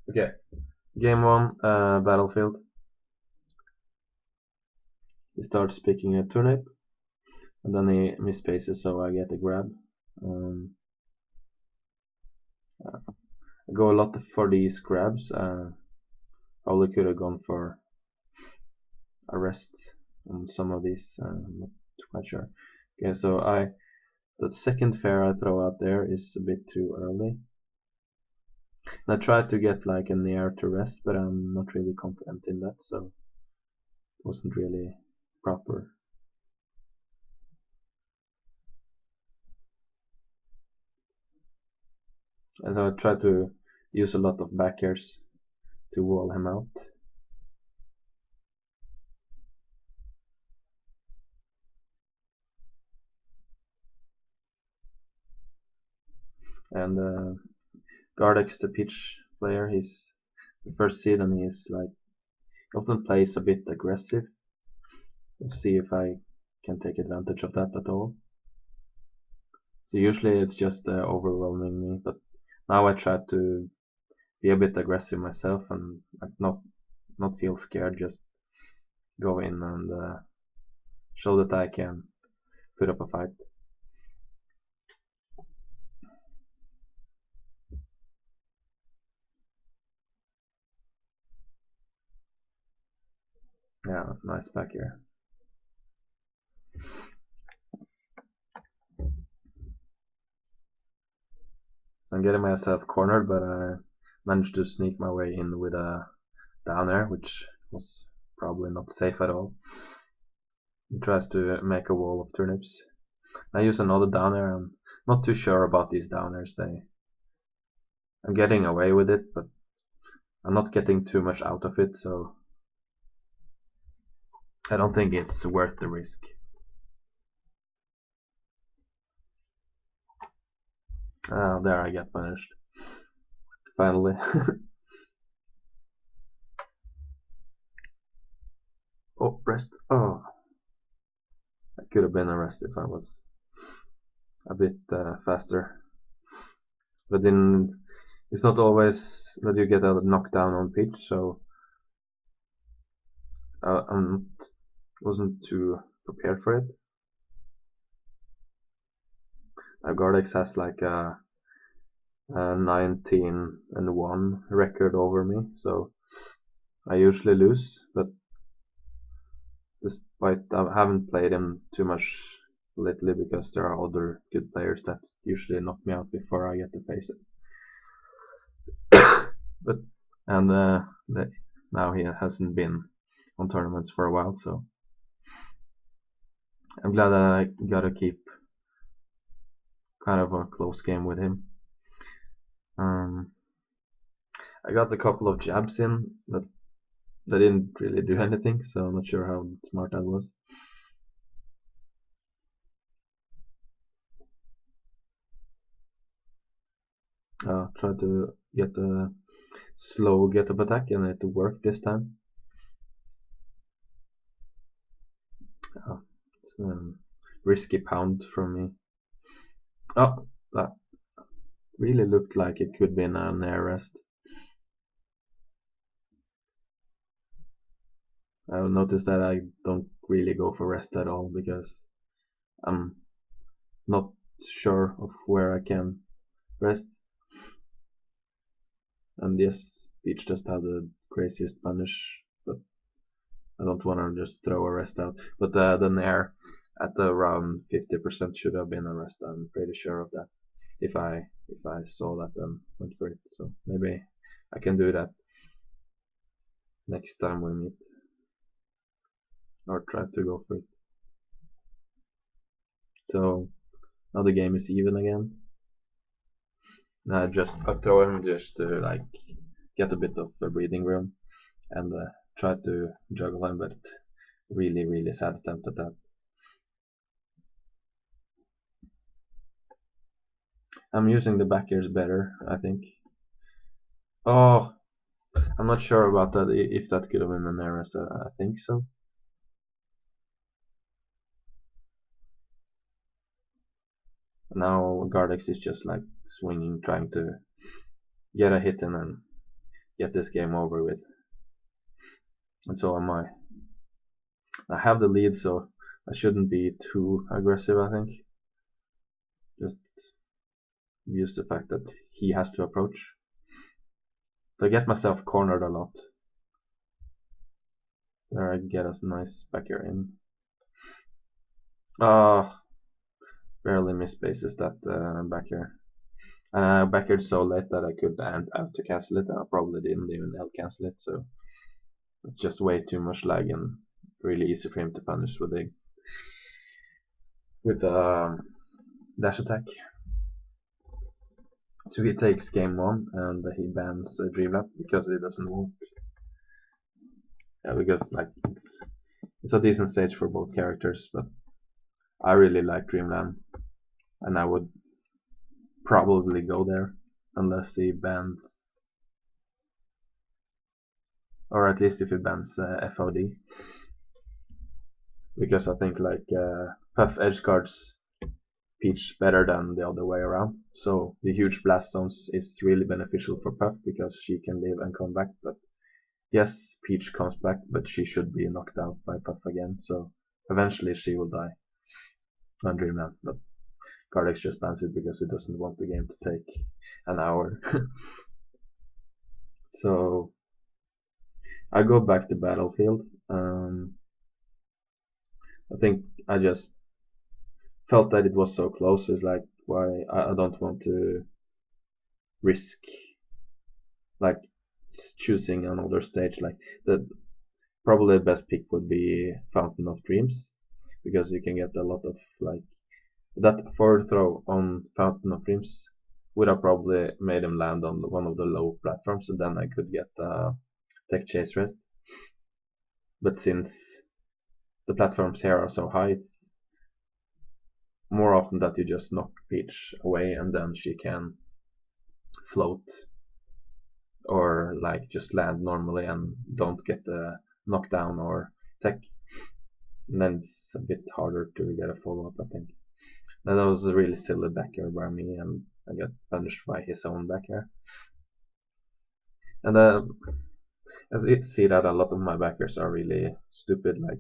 Okay, game 1, battlefield. He starts picking a turnip, and then he misspaces, so I get a grab. I go a lot for these grabs. Probably could have gone for a rest on some of these. I'm not quite sure. Okay, so the second fair I throw out there is a bit too early. And I tried to get like a near to rest, but I'm not really confident in that, so it wasn't really proper. And so I tried to use a lot of backers to wall him out. And Gardex, the pitch player, he's the first seed, and he's like often plays a bit aggressive. Let's see if I can take advantage of that at all. So usually it's just overwhelming me, but now I try to be a bit aggressive myself and not feel scared. Just go in and show that I can put up a fight. Yeah, nice back here. So I'm getting myself cornered, but I managed to sneak my way in with a down air, which was probably not safe at all. He tries to make a wall of turnips. I use another down air. I'm not too sure about these down airs. I'm getting away with it, but I'm not getting too much out of it, so I don't think it's worth the risk. There I get punished. Finally. Oh, rest. Oh. I could have been a rest if I was a bit faster. But then it's not always that you get a knockdown on pitch, so I wasn't too prepared for it. Gardex has like a 19-1 record over me, so I usually lose, but despite I haven't played him too much lately because there are other good players that usually knock me out before I get to face it. But now he hasn't been on tournaments for a while, so I'm glad that I got to keep kind of a close game with him. I got a couple of jabs in, but they didn't really do anything, so I'm not sure how smart that was. Try to get a slow get up attack, and it worked this time. It's a risky pound from me. Oh, that really looked like it could be an air rest. I've noticed that I don't really go for rest at all because I'm not sure of where I can rest. And yes, Peach just had the craziest punish, but I don't want to just throw a rest out. But the Nair at around 50% should have been a rest. I'm pretty sure of that. If I saw that and went for it, so maybe I can do that next time we meet, or try to go for it. So now the game is even again. I just upthrow him just to like get a bit of breathing room and try to juggle him, but really sad attempt at that. I'm using the back airs better, I think. Oh, I'm not sure about that, if that could have been an error, so I think so. Now Gardex is just like swinging, trying to get a hit and then get this game over with. And so am I. I have the lead, so I shouldn't be too aggressive, I think. Just use the fact that he has to approach. So I get myself cornered a lot. There I get a nice backer in. Barely misplaces that backer. And I backered so late that I could out to cancel it. I probably didn't even cancel it, so it's just way too much lag and really easy for him to punish with the dash attack. So he takes game 1 and he bans Dreamlap because he doesn't want. Yeah, because like it's a decent stage for both characters, but I really like Dreamland, and I would probably go there unless he bans, or at least if he bans FOD, because I think like Puff edgeguards Peach better than the other way around. So the huge blast zones is really beneficial for Puff because she can live and come back. But yes, Peach comes back, but she should be knocked out by Puff again. So eventually she will die on Dreamland. But Gardex just bans it because it doesn't want the game to take an hour. So I go back to Battlefield. I think I just felt that it was so close. It's like, why I don't want to risk like choosing another stage. Like probably the best pick would be Fountain of Dreams, because you can get a lot of like that forward throw on Fountain of Dreams would have probably made him land on one of the low platforms, and then I could get tech chase rest. But since the platforms here are so high, it's more often that you just knock Peach away and then she can float or like just land normally and don't get the knockdown or tech. And then it's a bit harder to get a follow-up, I think. That was a really silly backer by me, and I got punished by his own backer. And as you see that a lot of my backers are really stupid, like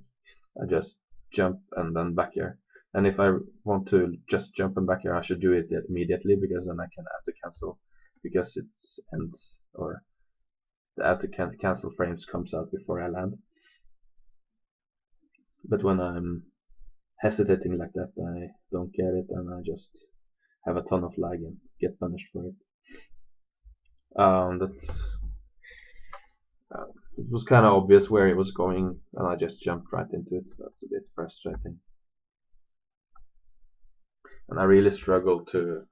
I just jump and then backer. And if I want to just jump and backer, I should do it immediately, because then I can have to cancel, because it ends, or the auto cancel frames comes out before I land. But when I'm hesitating like that, I don't get it, and I just have a ton of lag and get punished for it. It was kind of obvious where he was going, and I just jumped right into it, so that's a bit frustrating. And I really struggled to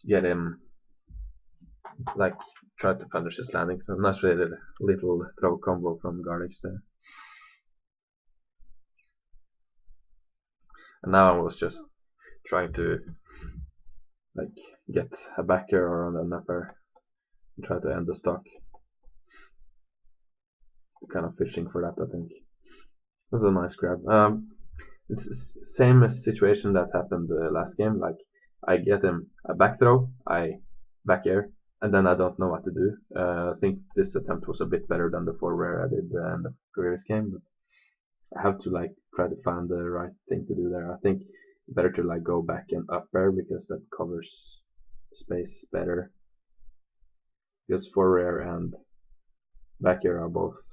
get him, like, try to punish his landing, so nice little throw combo from Gardex there. And now I was just trying to like get a backer or an upper and try to end the stock. Kind of fishing for that, I think. It was a nice grab. It's the same situation that happened last game. Like I get him a back throw, I back air, and then I don't know what to do. I think this attempt was a bit better than the forward I did in the previous game, but I have to like try to find the right thing to do there. I think better to like go back and up air, because that covers space better. Because forward and back air are both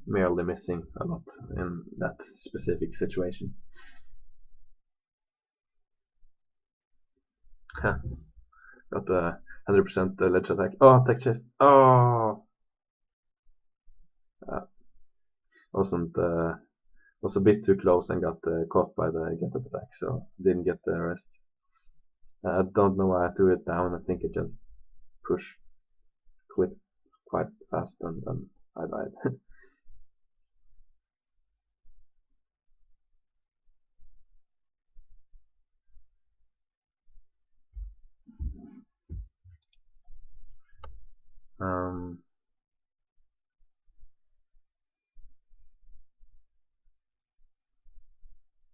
merely missing a lot in that specific situation. Got a 100% ledge attack. Oh, tech chest. Oh, was a bit too close and got caught by the get up attack, so didn't get the rest. I don't know why I threw it down. I think it just pushed quite fast, and then I died.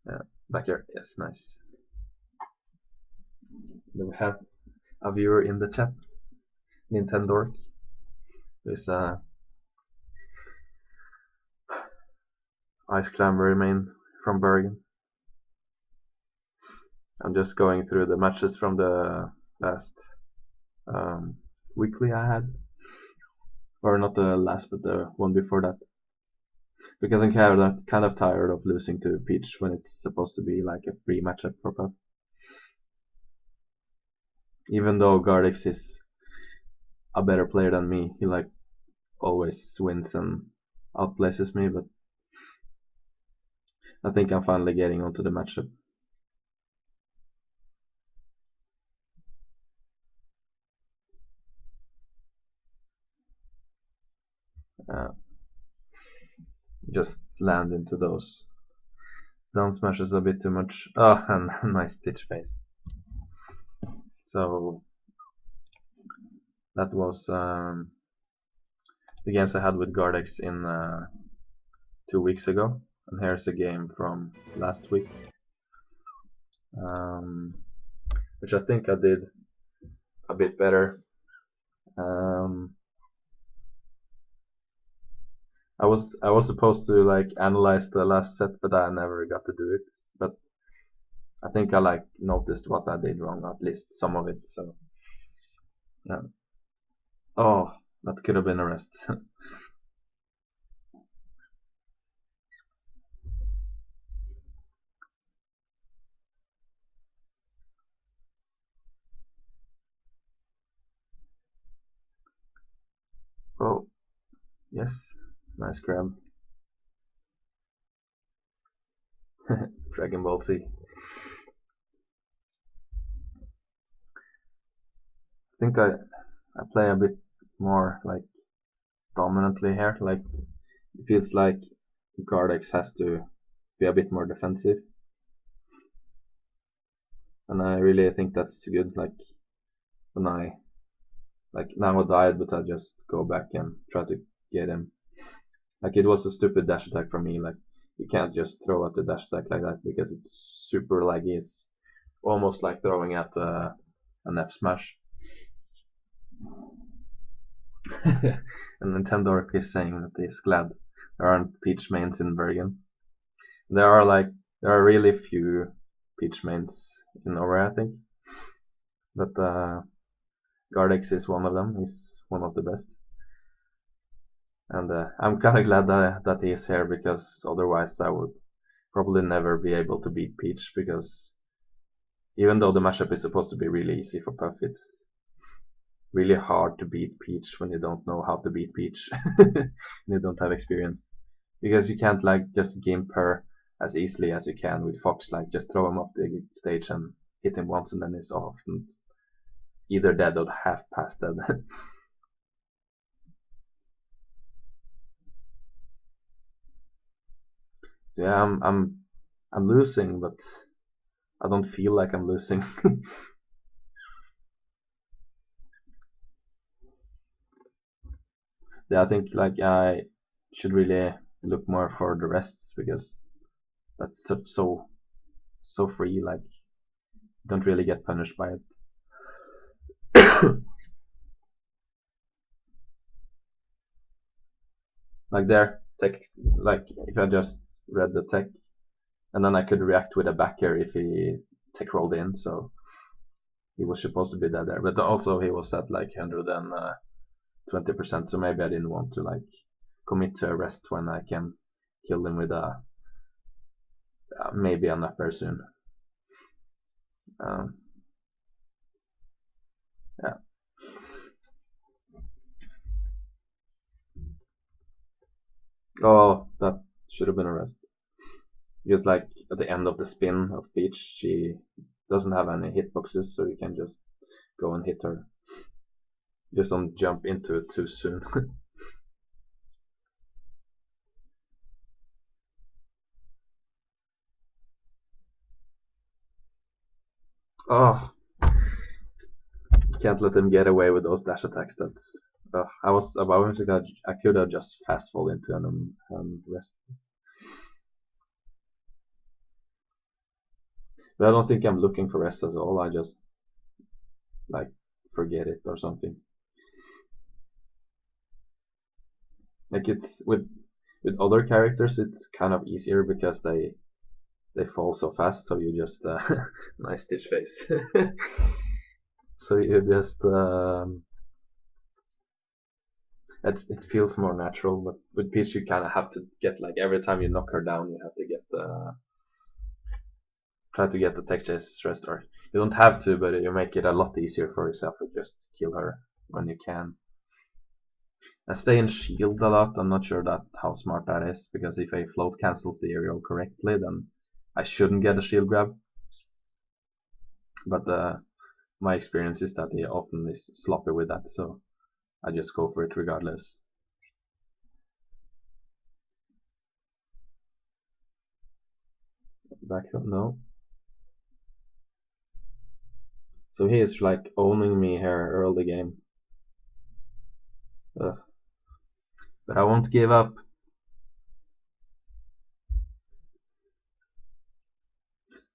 Yeah, back here. Yes, nice. Do we have a viewer in the chat? Nintendo. There's a Ice Climber main from Bergen. I'm just going through the matches from the last weekly I had. Or not the last, but the one before that. Because I'm kind of tired of losing to Peach when it's supposed to be like a free matchup for Puff. Even though Gardex is a better player than me, he like always wins and outplaces me, but I think I'm finally getting onto the matchup. Just land into those down smashes a bit too much. Oh, and nice Stitch face. So that was the games I had with Gardex in 2 weeks ago, and here's a game from last week, which I think I did a bit better. I was supposed to like analyze the last set, but I never got to do it. But I think I like noticed what I did wrong, at least some of it. So yeah. Oh, that could have been a rest. Oh, yes, nice grab. Dragon Ball Z. I think I play a bit more like dominantly here. Like it feels like Gardex has to be a bit more defensive, and I really think that's good. Like when I now I died, but I just go back and try to get him. Like it was a stupid dash attack from me. Like you can't just throw at the dash attack like that because it's super laggy. It's almost like throwing at an F smash. And Nintendo is saying that he's glad there aren't Peach mains in Bergen. There are really few Peach mains in Norway, I think. But Gardex is one of them. He's one of the best. And I'm kind of glad that he is here, because otherwise I would probably never be able to beat Peach, because even though the matchup is supposed to be really easy for Puff, it's really hard to beat Peach when you don't know how to beat Peach and you don't have experience, because you can't like just gimp her as easily as you can with Fox. Like just throw him off the stage and hit him once and then he's off and either dead or half past dead. So yeah, I'm losing, but I don't feel like I'm losing. Yeah, I think like I should really look more for the rests, because that's so free. Like don't really get punished by it. Like there, tech. Like if I just read the tech, and then I could react with a backer if he tech rolled in. So he was supposed to be dead there, but also he was at like 120%. So maybe I didn't want to like commit to a rest when I can kill him with a maybe an upper soon. Um, yeah. Oh, that should have been a rest. Because like at the end of the spin of Peach, she doesn't have any hitboxes, so you can just go and hit her. Just don't jump into it too soon. Oh, can't let them get away with those dash attacks. That's I could have just fastfall into an rest. But I don't think I'm looking for rest at all. I just like forget it or something. Like it's with other characters, it's kind of easier because they fall so fast. So you just nice Stitch face. So you just it feels more natural. But with Peach, you kind of have to get like every time you knock her down, you have to get try to get the tech chase rest. Or you don't have to, but you make it a lot easier for yourself to just kill her when you can. I stay in shield a lot. I'm not sure that how smart that is, because if I float cancels the aerial correctly, then I shouldn't get a shield grab. But my experience is that he often is sloppy with that, so I just go for it regardless. Backthrow, no. So he is like owning me here early game. Ugh. But I won't give up.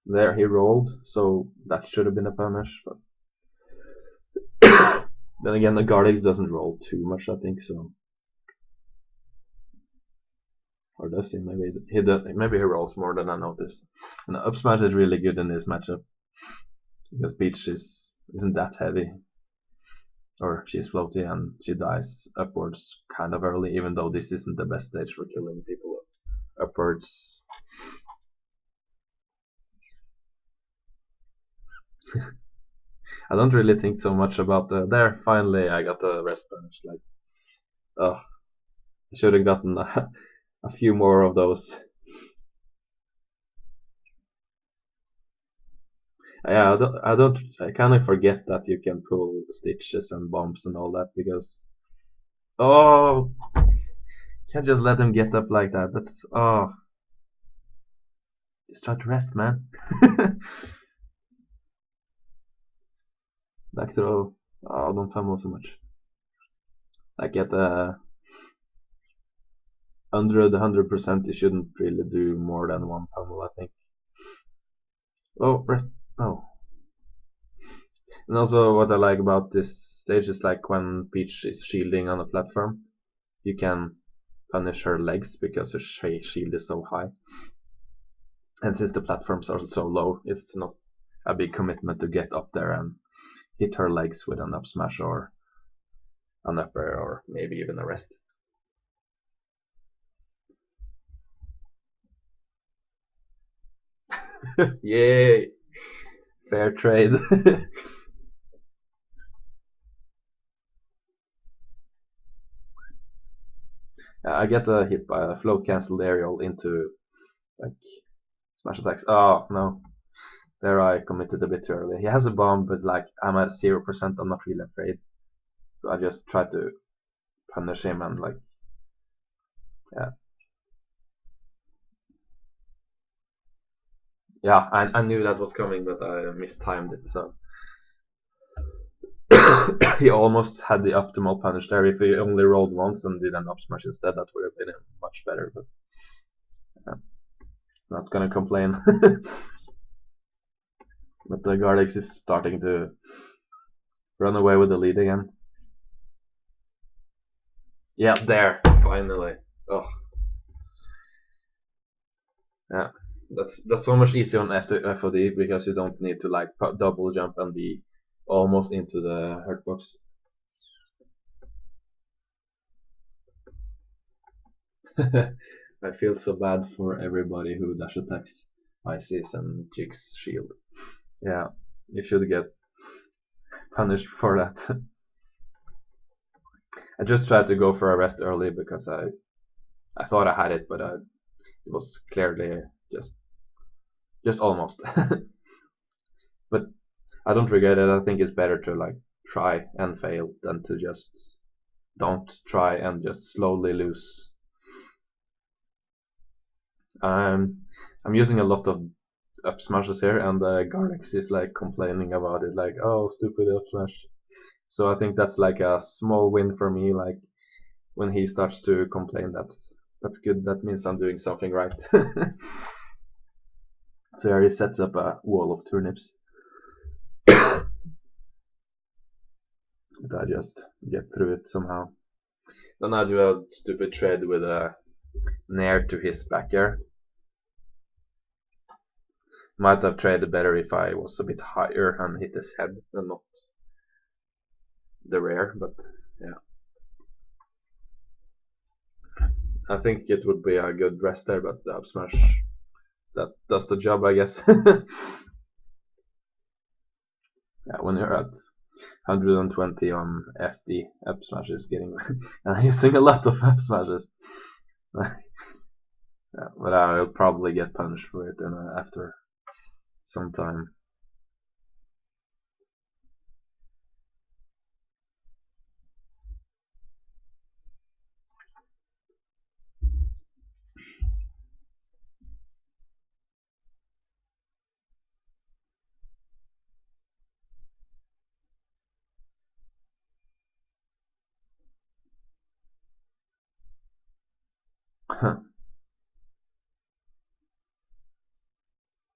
There he rolled, so that should have been a punish. But then again, the Guardix doesn't roll too much, I think so. Or does he? Maybe he rolls more than I noticed. And the upsmash is really good in this matchup because Peach isn't that heavy, or she's floaty and she dies upwards kind of early, even though this isn't the best stage for killing people upwards. I don't really think so much about there. Finally, I got the rest punish. Like, oh, I should have gotten a few more of those. Yeah, I kind of forget that you can pull stitches and bombs and all that because, oh, can't just let him get up like that. That's, oh, just try to rest, man. Backthrow. Oh, don't fumble so much. Like at under the 100%, you shouldn't really do more than one pummel, I think. Oh, rest. No. And also, what I like about this stage is like when Peach is shielding on a platform, you can punish her legs because her shield is so high. And since the platforms are so low, it's not a big commitment to get up there and hit her legs with an up smash or an up air or maybe even a rest. Yay! Fair trade. I get hit by a float cancelled aerial into like smash attacks. Oh no. There I committed a bit too early. He has a bomb, but like I'm at 0%, I'm not really afraid. So I just try to punish him and like, yeah. Yeah, I knew that was coming, but I mistimed it, so. He almost had the optimal punish there. If he only rolled once and did an up smash instead, that would have been much better, but yeah, not gonna complain. But the Guardix is starting to run away with the lead again. Yeah, there, finally. Oh, yeah. That's so much easier on FOD because you don't need to like double jump and be almost into the hurt box. I feel so bad for everybody who dash attacks Isis and Jig's shield. Yeah, you should get punished for that. I just tried to go for a rest early because I thought I had it, but it was clearly just almost. But I don't regret it. I think it's better to like try and fail than to just don't try and just slowly lose. I'm using a lot of up smashes here, and Gardex is like complaining about it, like, oh, stupid up smash. So I think that's like a small win for me. Like when he starts to complain, that's good. That means I'm doing something right. So here he sets up a wall of turnips. But I just get through it somehow. Then I do a stupid trade with a nair to his back air. Might have traded better if I was a bit higher and hit his head and not the rear, but yeah. I think it would be a good rest there, but the upsmash, that does the job, I guess. Yeah, when you're at 120 on FD, upsmash is getting and I'm using a lot of upsmashes. Yeah, but I'll probably get punished for it after some time.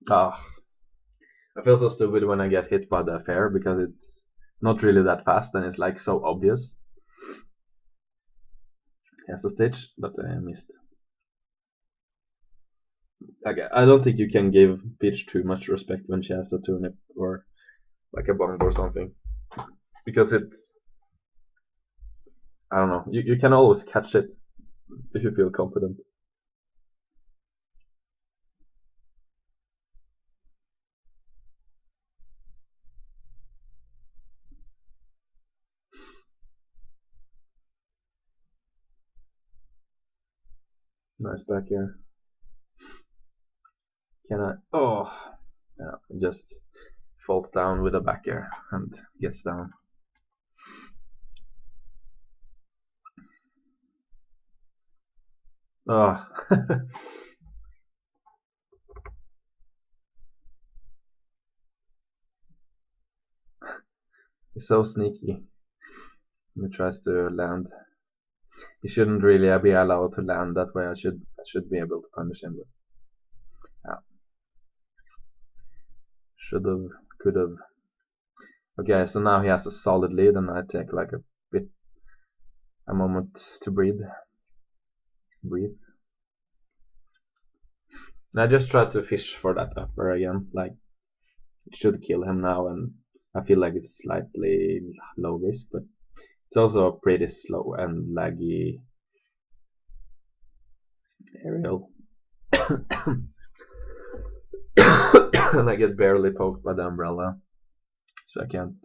Ah, I feel so stupid when I get hit by the fair because it's not really that fast and it's like so obvious. He has a stitch, but I missed. Okay, I don't think you can give Peach too much respect when she has a turnip or like a bomb or something, because it's, I don't know, you can always catch it if you feel confident. Nice back here. Can I? Oh, yeah, just falls down with a back air and gets down. Oh. He's so sneaky. He tries to land. He shouldn't really be allowed to land that way. I should be able to punish him, but yeah. Should have, could have. Okay, so now he has a solid lead, and I take like a moment to breathe. And I just try to fish for that upper again. Like, it should kill him now, and I feel like it's slightly low risk, but it's also a pretty slow and laggy aerial. And I get barely poked by the umbrella, so I can't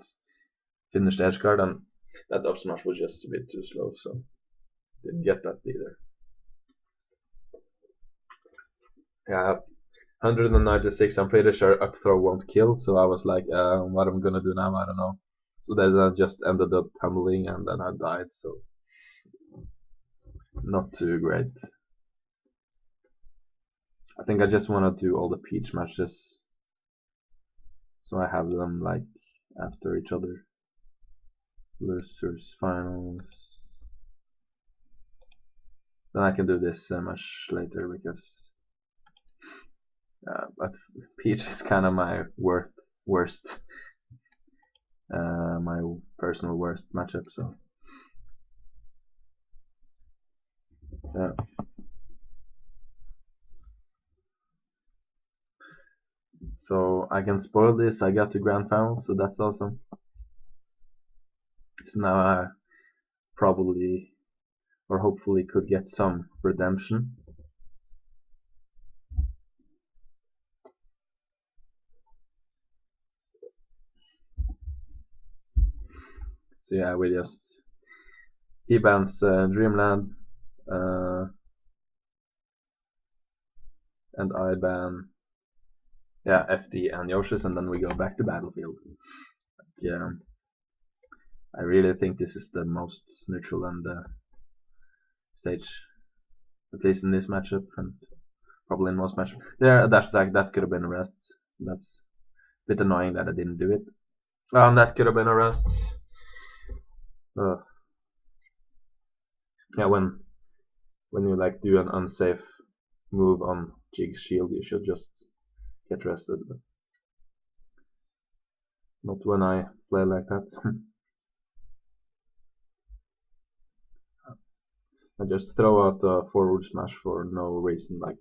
finish the edgeguard, and that up smash was just a bit too slow, so didn't get that either. Yeah, 196, I'm pretty sure up throw won't kill, so I was like, what am I gonna do now? I don't know. So then I just ended up tumbling and then I died, so not too great. I think I just want to do all the Peach matches, so I have them like after each other. Losers, finals. Then I can do this much later because but Peach is kind of my worst, my personal worst matchup. So yeah. So I can spoil this. I got to grand final, so that's awesome. So now I probably or hopefully could get some redemption. So yeah, we just he bans Dreamland, and I ban FD and Yoshi's, and then we go back to Battlefield. Yeah, I really think this is the most neutral and stage, at least in this matchup, and probably in most matchups. There, a dash attack that could have been a rest. That's a bit annoying that I didn't do it. And that could have been a rest. Yeah, when you like do an unsafe move on Jig's shield, you should just get rested. But not when I play like that. I just throw out a forward smash for no reason. Like,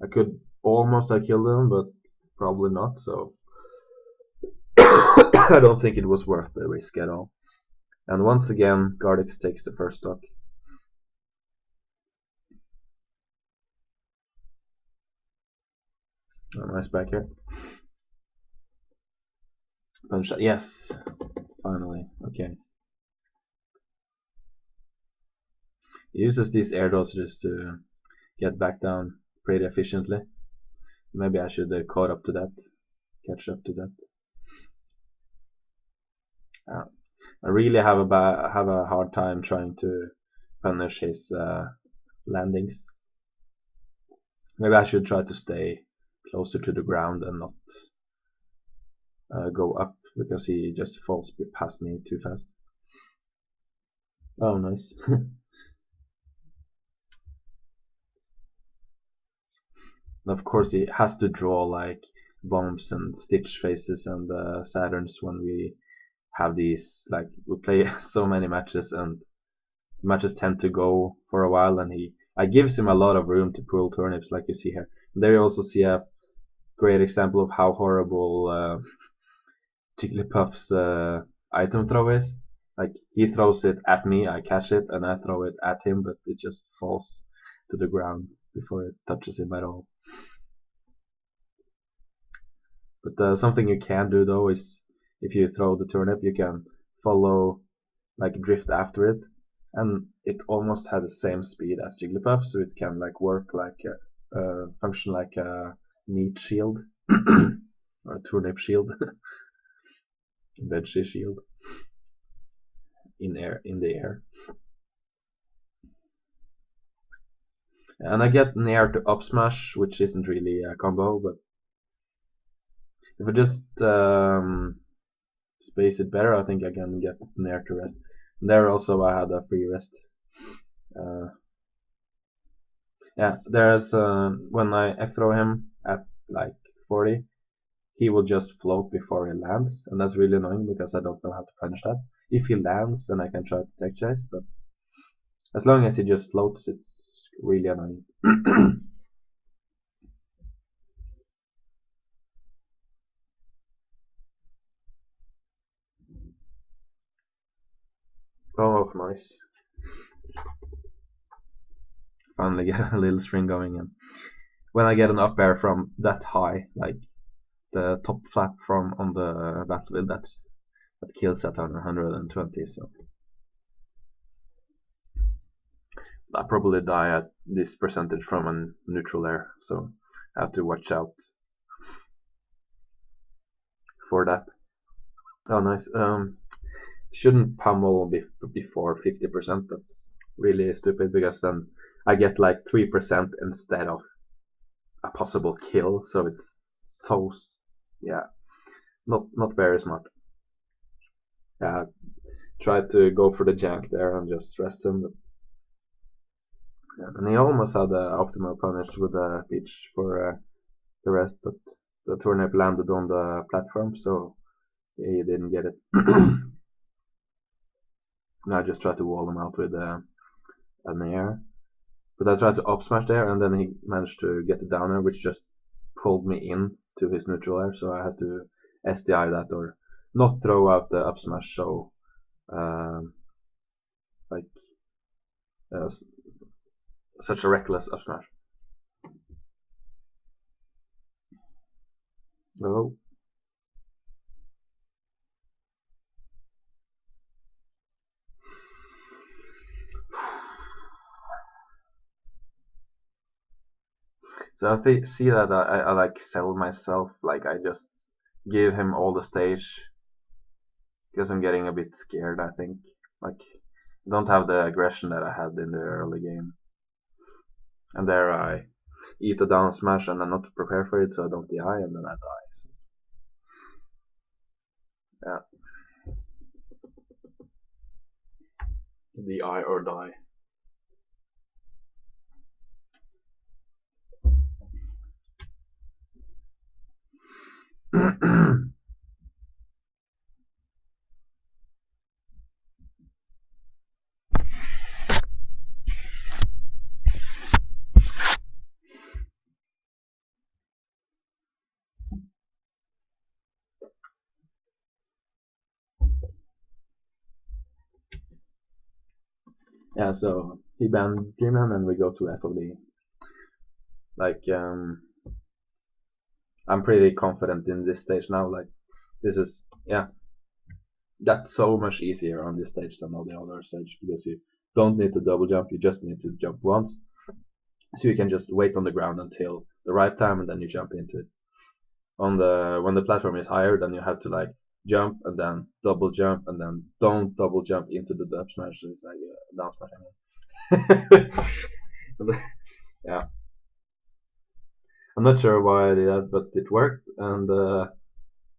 I could almost have killed him, but probably not, so I don't think it was worth the risk at all. And once again, Gardex takes the first stock. Nice back here. Punch shot. Yes, finally. Okay. He uses these airdodge just to get back down pretty efficiently. Maybe I should catch up to that. I really have a hard time trying to punish his landings. Maybe I should try to stay closer to the ground and not go up, because he just falls past me too fast. Oh, nice. Of course, he has to draw like bombs and Stitch faces and Saturns when we have these. Like, we play so many matches, and matches tend to go for a while, and I gives him a lot of room to pull turnips, like you see here. There you also see a great example of how horrible Jigglypuff's item throw is. Like, he throws it at me, I catch it, and I throw it at him, but it just falls to the ground before it touches him at all. But something you can do though is, if you throw the turnip, you can follow, like drift after it, and it almost has the same speed as Jigglypuff, so it can like work like function like a meat shield or a turnip shield, veggie shield in the air. And I get near to upsmash, which isn't really a combo, but if I just space it better, I think I can get near to rest. And there also I had a free rest. Yeah, there's when I F-throw him at like 40, he will just float before he lands, and that's really annoying because I don't know how to punish that. If he lands, then I can try to tech chase, but as long as he just floats, it's really annoying. Oh, nice. Finally get a little string going, and when I get an up air from that high, like the top flap from on the battlefield, that kills at 120, so I probably die at this percentage from a neutral air, so I have to watch out for that. Oh, nice. Shouldn't pummel before 50%. That's really stupid, because then I get like 3% instead of a possible kill. So it's so, yeah, not very smart. Yeah, try to go for the jank there and just rest him. But, yeah, and he almost had the optimal punish with the peach for the rest, but the turnip landed on the platform, so he didn't get it. And I just tried to wall him out with an air. But I tried to up smash there, and then he managed to get the downer, which just pulled me in to his neutral air, so I had to SDI that, or not throw out the up smash, so like such a reckless up smash. Oh. So I see that I like sell myself, like I just give him all the stage, because I'm getting a bit scared, I think. Like, I don't have the aggression that I had in the early game. And there I eat a down smash and I'm not prepared for it, so I don't DI, and then I die. So, yeah. DI or die. Yeah, so he banned Dreamland, and we go to FOD. Like, I'm pretty confident in this stage now. Like, this is, yeah, that's so much easier on this stage than on the other stage, because you don't need to double jump, you just need to jump once. So you can just wait on the ground until the right time, and then you jump into it. On the when the platform is higher, then you have to like jump and then double jump and then don't double jump into the dub smash. So it's like a down smash. I mean. Yeah, I'm not sure why I did that, but it worked. And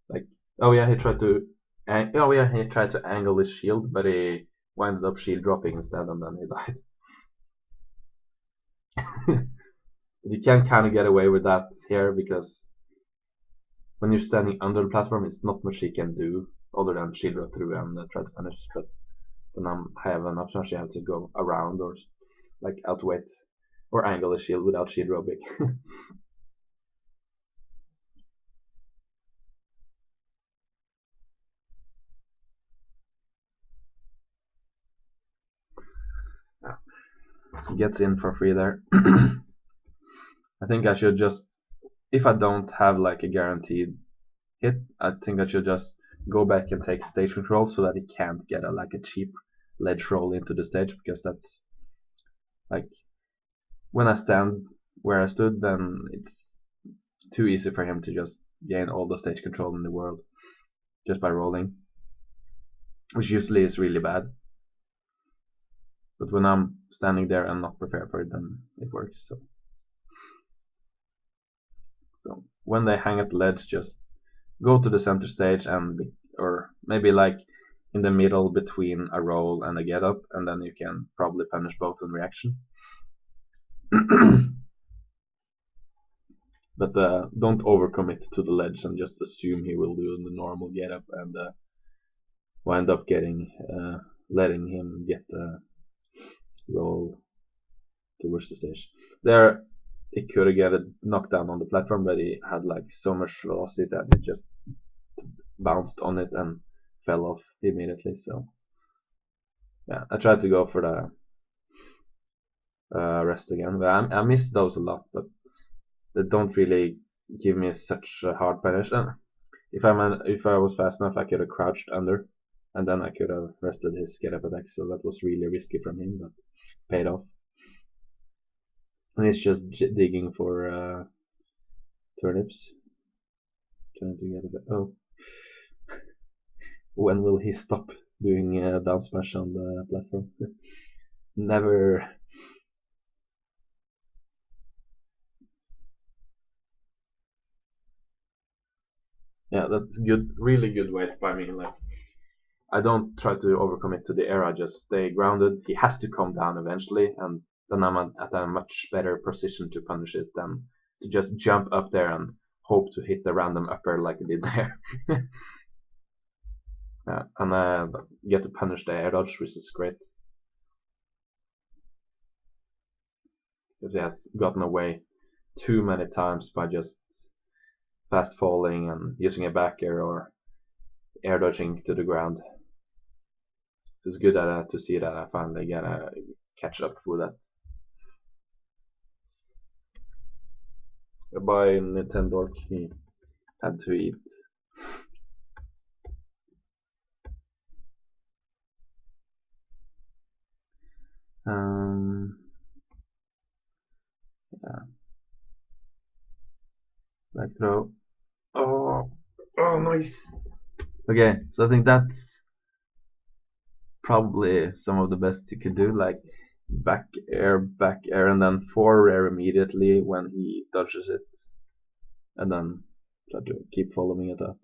like, oh yeah, he tried to, he tried to angle his shield, but he wound up shield dropping instead, and then he died. You can kind of get away with that here, because when you're standing under the platform, it's not much he can do other than shield drop through and try to finish. But then I have an option, you have to go around or like outweight or angle the shield without shield dropping. Yeah. He gets in for free there. I think I should just, if I don't have like a guaranteed hit, I think I should just go back and take stage control so that he can't get like a cheap ledge roll into the stage, because that's like, when I stand where I stood, then it's too easy for him to just gain all the stage control in the world just by rolling, which usually is really bad. But when I'm standing there and not prepared for it, then it works. So when they hang at the ledge, just go to the center stage or maybe like in the middle between a roll and a get up, and then you can probably punish both in reaction. But don't overcommit to the ledge and just assume he will do the normal get up and wind up letting him get the roll towards the stage. There, he could have get knocked down on the platform, but he had like so much velocity that it just bounced on it and fell off immediately. So yeah, I tried to go for the rest again, but I missed those a lot, but they don't really give me such a hard punish. If I was fast enough, I could have crouched under, and then I could have rested his get up attack. So that was really risky from him, but paid off. And he's just digging for turnips, trying to get it. Oh, when will he stop doing down smash on the platform? Never. Yeah, that's good. Really good weight by me. Like, I don't try to overcommit to the air. I just stay grounded. He has to come down eventually, and then I'm at a much better position to punish it than to just jump up there and hope to hit the random upper like I did there. And I get to punish the air dodge, which is great, because he has gotten away too many times by just fast falling and using a back air or air dodging to the ground. It's good to see that I finally get a catch up with that. By Nintendo, he had to eat. Yeah, Backthrow. Oh, oh, nice. Okay, so I think that's probably some of the best you could do, like back air, and then forward air immediately when he dodges it, and then try to keep following it up.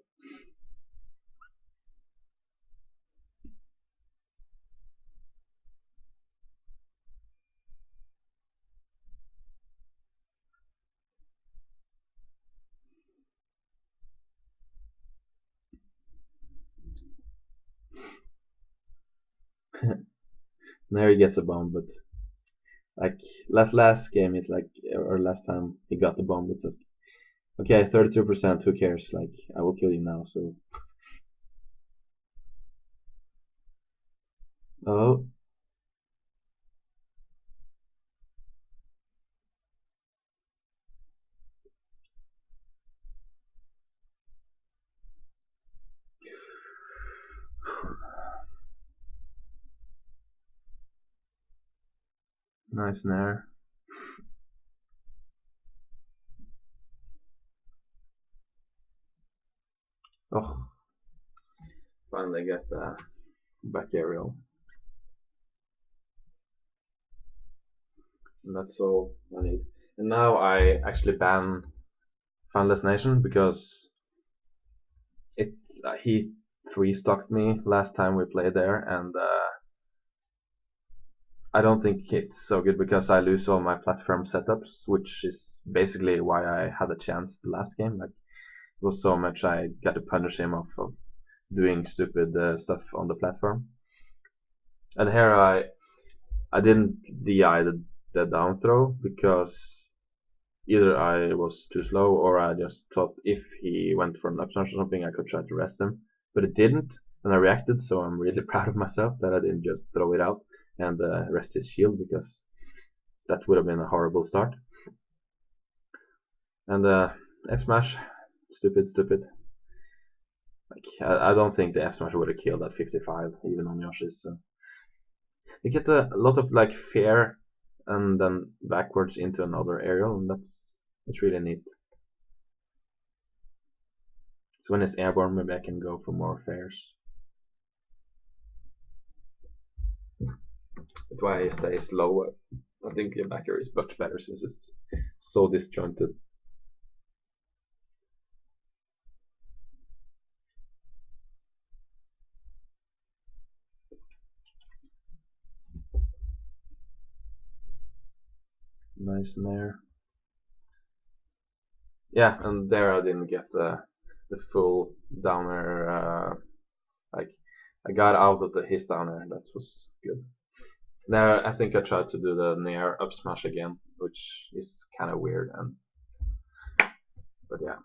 There he gets a bomb, but like last game, it's like, or last time he got the bomb, it says, okay, 32%, who cares? Like, I will kill you now. So, oh, Nice nair. Oh, finally get the back aerial. And that's all I need. And now I actually ban Foundless Nation because he 3-stocked me last time we played there, and I don't think it's so good because I lose all my platform setups, which is basically why I had a chance the last game. Like, it was so much I got to punish him of doing stupid stuff on the platform. And here I didn't DI the down throw because either I was too slow or I just thought if he went for an upsmash or something I could try to rest him. But it didn't, and I reacted, so I'm really proud of myself that I didn't just throw it out and rest his shield, because that would have been a horrible start. And F smash, stupid. Like, I don't think the F smash would have killed at 55 even on Yoshi's. So you get a lot of like fair and then backwards into another aerial, and that's really neat. So when it's airborne, maybe I can go for more fairs. That's why I stay slow. I think the backer is much better since it's so disjointed. Nice nair. Yeah, and there I didn't get the full downer. Like, I got out of his downer. That was good. There, I think I tried to do the nair up smash again, which is kind of weird. But yeah.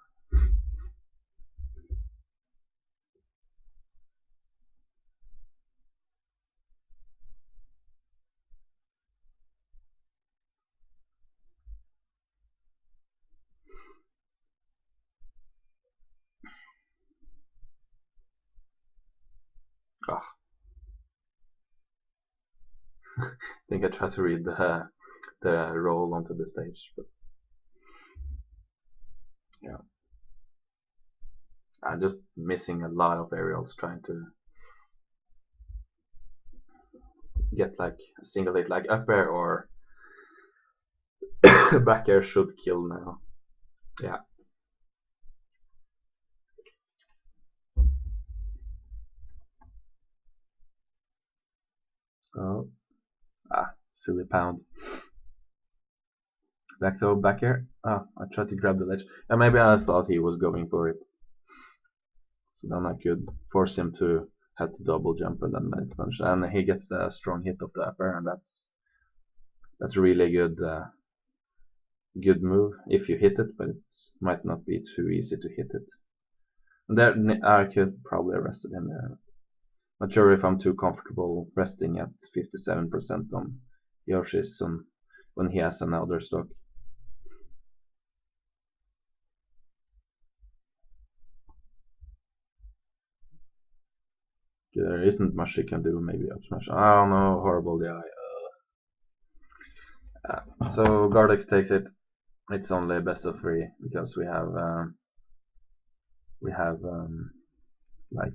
Oh. I think I tried to read the roll onto the stage, but yeah. I'm just missing a lot of aerials trying to get like a single hit, like up air or back air should kill now. Yeah. Oh. Silly pound. Backthrow, back air. I tried to grab the ledge. And maybe I thought he was going for it. So then I could force him to have to double jump and then punch. And he gets a strong hit of the upper, and that's a really good move if you hit it, but it might not be too easy to hit it. And there I could probably have rested him there. Not sure if I'm too comfortable resting at 57% on Yoshi's when he has another stock. There isn't much he can do, maybe up smash. I don't know, horrible DI. So Gardex takes it. It's only a best of 3 because we have like,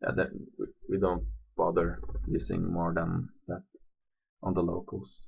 yeah, that we don't bother using more than that on the locals.